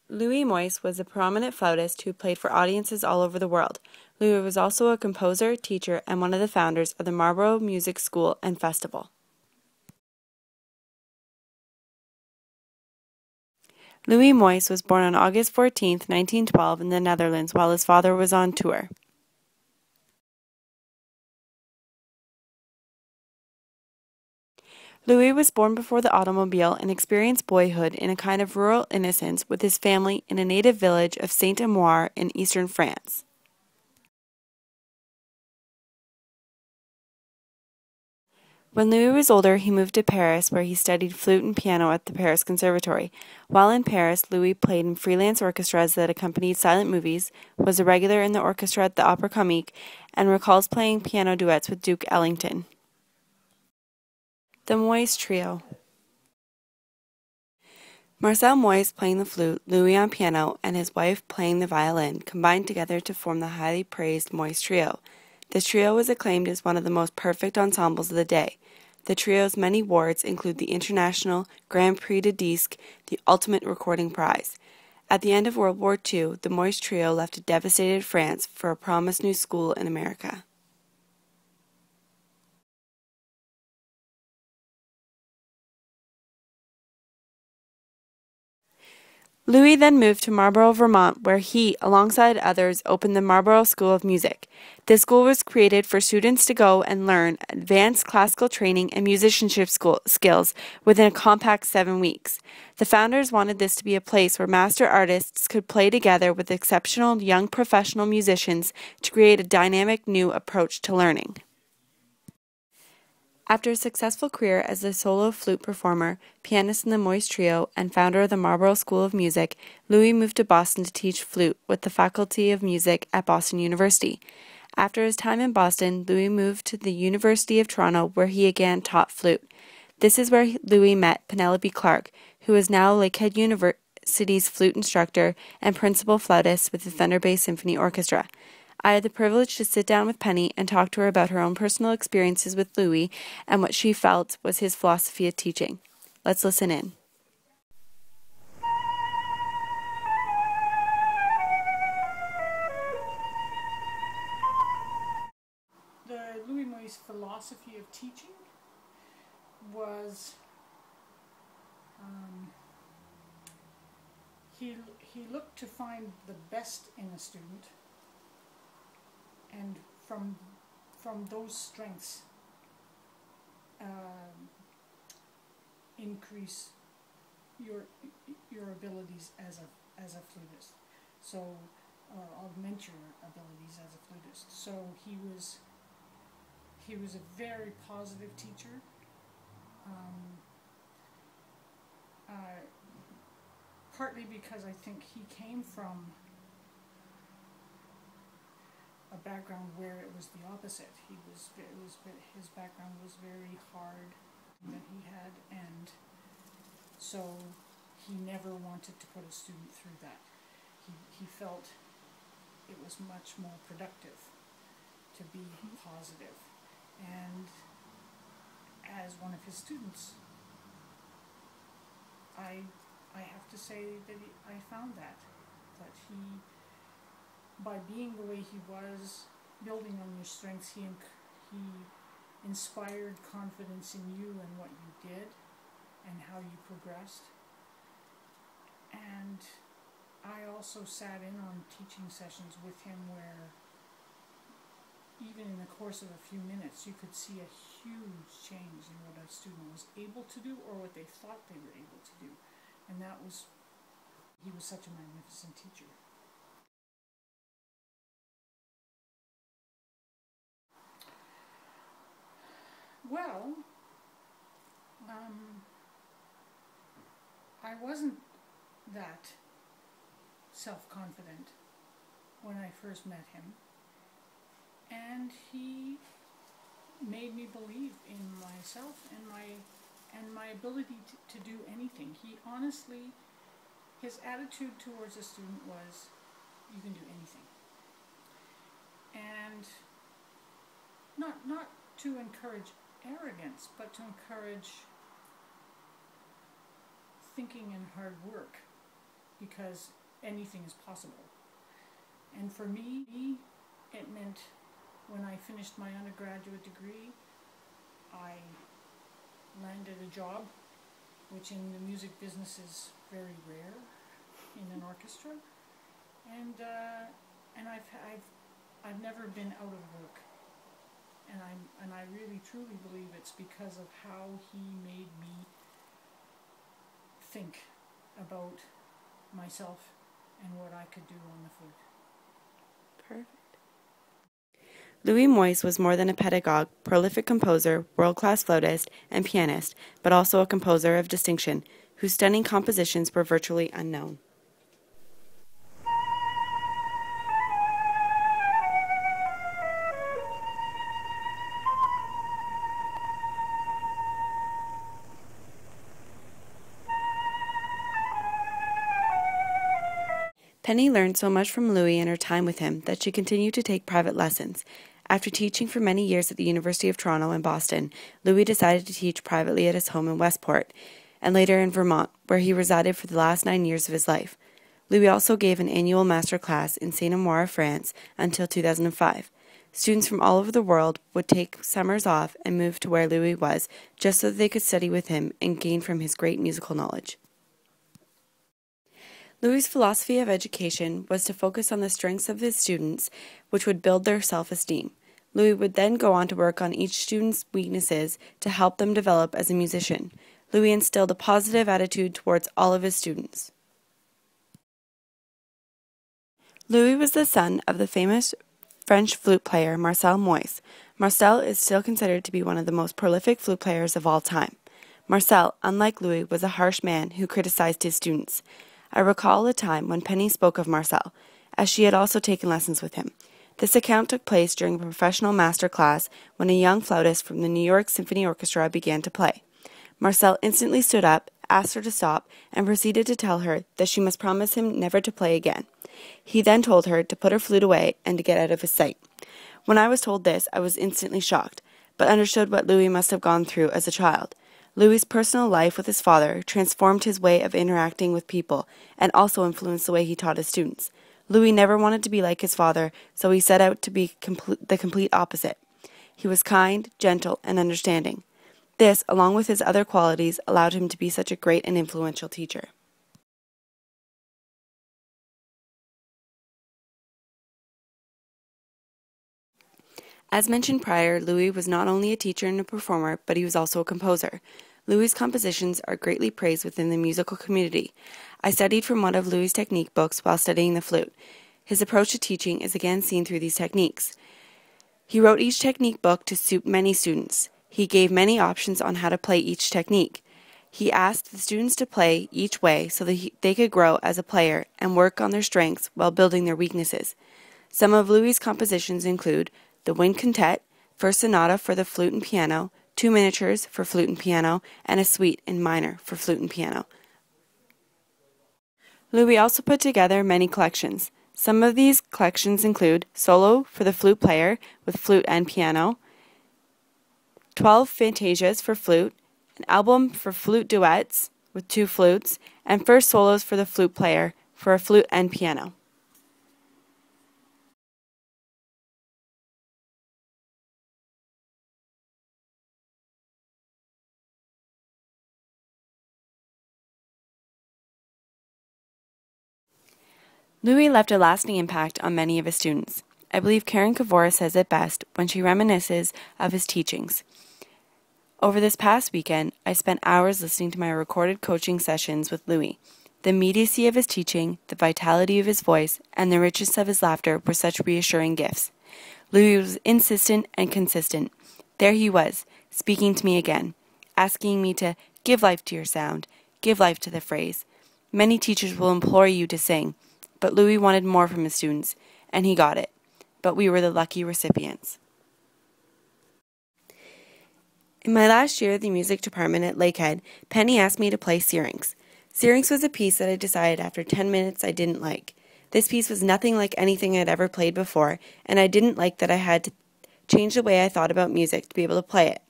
Louis Moyse was a prominent flautist who played for audiences all over the world. Louis was also a composer, teacher, and one of the founders of the Marlborough Music School and Festival. Louis Moyse was born on August 14, 1912 in the Netherlands while his father was on tour. Louis was born before the automobile and experienced boyhood in a kind of rural innocence with his family in a native village of Saint-Amour in eastern France. When Louis was older, he moved to Paris, where he studied flute and piano at the Paris Conservatory. While in Paris, Louis played in freelance orchestras that accompanied silent movies, was a regular in the orchestra at the Opera Comique, and recalls playing piano duets with Duke Ellington. The Moyse Trio. Marcel Moyse playing the flute, Louis on piano, and his wife playing the violin combined together to form the highly praised Moyse Trio. This trio was acclaimed as one of the most perfect ensembles of the day. The trio's many awards include the International Grand Prix de Disque, the ultimate recording prize. At the end of World War II, the Moyse Trio left a devastated France for a promised new school in America. Louis then moved to Marlborough, Vermont, where he, alongside others, opened the Marlborough School of Music. This school was created for students to go and learn advanced classical training and musicianship skills within a compact 7 weeks. The founders wanted this to be a place where master artists could play together with exceptional young professional musicians to create a dynamic new approach to learning. After a successful career as a solo flute performer, pianist in the Moyse Trio, and founder of the Marlborough School of Music, Louis moved to Boston to teach flute with the Faculty of Music at Boston University. After his time in Boston, Louis moved to the University of Toronto, where he again taught flute. This is where Louis met Penelope Clark, who is now Lakehead University's flute instructor and principal flautist with the Thunder Bay Symphony Orchestra. I had the privilege to sit down with Penny and talk to her about her own personal experiences with Louis and what she felt was his philosophy of teaching. Let's listen in. The Louis Moyse philosophy of teaching was he looked to find the best in a student, and from those strengths increase your abilities as a flutist. So augment your abilities as a flutist. So he was a very positive teacher. Partly because I think he came from a background where it was the opposite. His background was very hard that he had, and so he never wanted to put a student through that. He felt it was much more productive to be positive, and as one of his students, I have to say that I found that he, by being the way he was, building on your strengths, he inspired confidence in you and what you did and how you progressed. And I also sat in on teaching sessions with him where even in the course of a few minutes you could see a huge change in what a student was able to do or what they thought they were able to do. And he was such a magnificent teacher. Well, I wasn't that self-confident when I first met him, and he made me believe in myself and my ability to do anything. He honestly, his attitude towards a student was, you can do anything. And not to encourage arrogance, but to encourage thinking and hard work. because anything is possible. And for me, it meant when I finished my undergraduate degree, I landed a job, which in the music business is very rare in an orchestra, and I've never been out of work, and I really truly believe it's because of how he made me think about myself and what I could do on the flute. Perfect. Louis Moyse was more than a pedagogue, prolific composer, world-class flautist, and pianist, but also a composer of distinction, whose stunning compositions were virtually unknown. Penny learned so much from Louis in her time with him that she continued to take private lessons. After teaching for many years at the University of Toronto and Boston, Louis decided to teach privately at his home in Westport, and later in Vermont, where he resided for the last 9 years of his life. Louis also gave an annual master class in Saint-Amour, France, until 2005. Students from all over the world would take summers off and move to where Louis was, just so that they could study with him and gain from his great musical knowledge. Louis' philosophy of education was to focus on the strengths of his students, which would build their self-esteem. Louis would then go on to work on each student's weaknesses to help them develop as a musician. Louis instilled a positive attitude towards all of his students. Louis was the son of the famous French flute player Marcel Moyse. Marcel is still considered to be one of the most prolific flute players of all time. Marcel, unlike Louis, was a harsh man who criticized his students. I recall a time when Penny spoke of Marcel, as she had also taken lessons with him. This account took place during a professional master class when a young flautist from the New York Symphony Orchestra began to play. Marcel instantly stood up, asked her to stop, and proceeded to tell her that she must promise him never to play again. He then told her to put her flute away and to get out of his sight. When I was told this, I was instantly shocked, but understood what Louis must have gone through as a child. Louis' personal life with his father transformed his way of interacting with people and also influenced the way he taught his students. Louis never wanted to be like his father, so he set out to be the complete opposite. He was kind, gentle, and understanding. This, along with his other qualities, allowed him to be such a great and influential teacher. As mentioned prior, Louis was not only a teacher and a performer, but he was also a composer. Louis' compositions are greatly praised within the musical community. I studied from one of Louis' technique books while studying the flute. His approach to teaching is again seen through these techniques. He wrote each technique book to suit many students. He gave many options on how to play each technique. He asked the students to play each way so that they could grow as a player and work on their strengths while building their weaknesses. Some of Louis' compositions include the Wind Quintet, First Sonata for the flute and piano, 2 miniatures for flute and piano, and a suite in minor for flute and piano. Louis also put together many collections. Some of these collections include Solo for the flute player with flute and piano, 12 Fantasias for flute, an album for flute duets with 2 flutes, and first solos for the flute player for a flute and piano. Louis left a lasting impact on many of his students. I believe Karen Kavora says it best when she reminisces of his teachings. Over this past weekend, I spent hours listening to my recorded coaching sessions with Louis. The immediacy of his teaching, the vitality of his voice, and the richness of his laughter were such reassuring gifts. Louis was insistent and consistent. There he was, speaking to me again, asking me to give life to your sound, give life to the phrase. Many teachers will implore you to sing, but Louis wanted more from his students, and he got it. But we were the lucky recipients. In my last year at the music department at Lakehead, Penny asked me to play Syrinx. Syrinx was a piece that I decided after 10 minutes I didn't like. This piece was nothing like anything I'd ever played before, and I didn't like that I had to change the way I thought about music to be able to play it.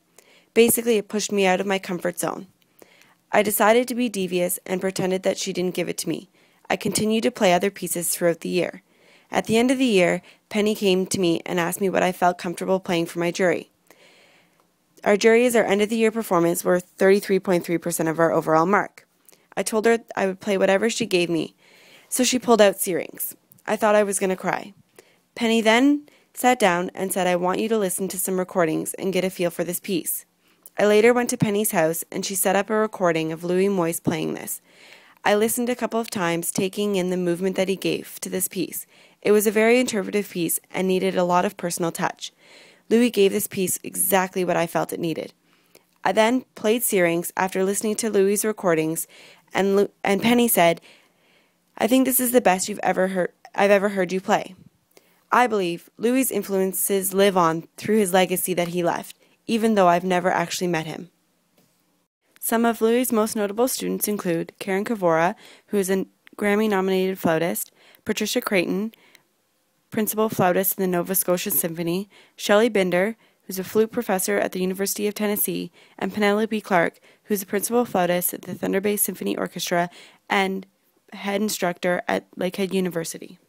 Basically, it pushed me out of my comfort zone. I decided to be devious and pretended that she didn't give it to me. I continued to play other pieces throughout the year. At the end of the year, Penny came to me and asked me what I felt comfortable playing for my jury. Our jury as our end-of-the-year performance were 33.3% of our overall mark. I told her I would play whatever she gave me, so she pulled out C-rings. I thought I was going to cry. Penny then sat down and said, I want you to listen to some recordings and get a feel for this piece. I later went to Penny's house and she set up a recording of Louis Moyse playing this. I listened a couple of times, taking in the movement that he gave to this piece. It was a very interpretive piece and needed a lot of personal touch. Louis gave this piece exactly what I felt it needed. I then played C-rings after listening to Louis' recordings, and Penny said, I think this is the best I've ever heard you play. I believe Louis' influences live on through his legacy that he left, even though I've never actually met him. Some of Louis' most notable students include Karen Kavora, who is a Grammy-nominated flautist, Patricia Creighton, principal flautist in the Nova Scotia Symphony, Shelley Binder, who's a flute professor at the University of Tennessee, and Penelope Clark, who's a principal flautist at the Thunder Bay Symphony Orchestra and head instructor at Lakehead University.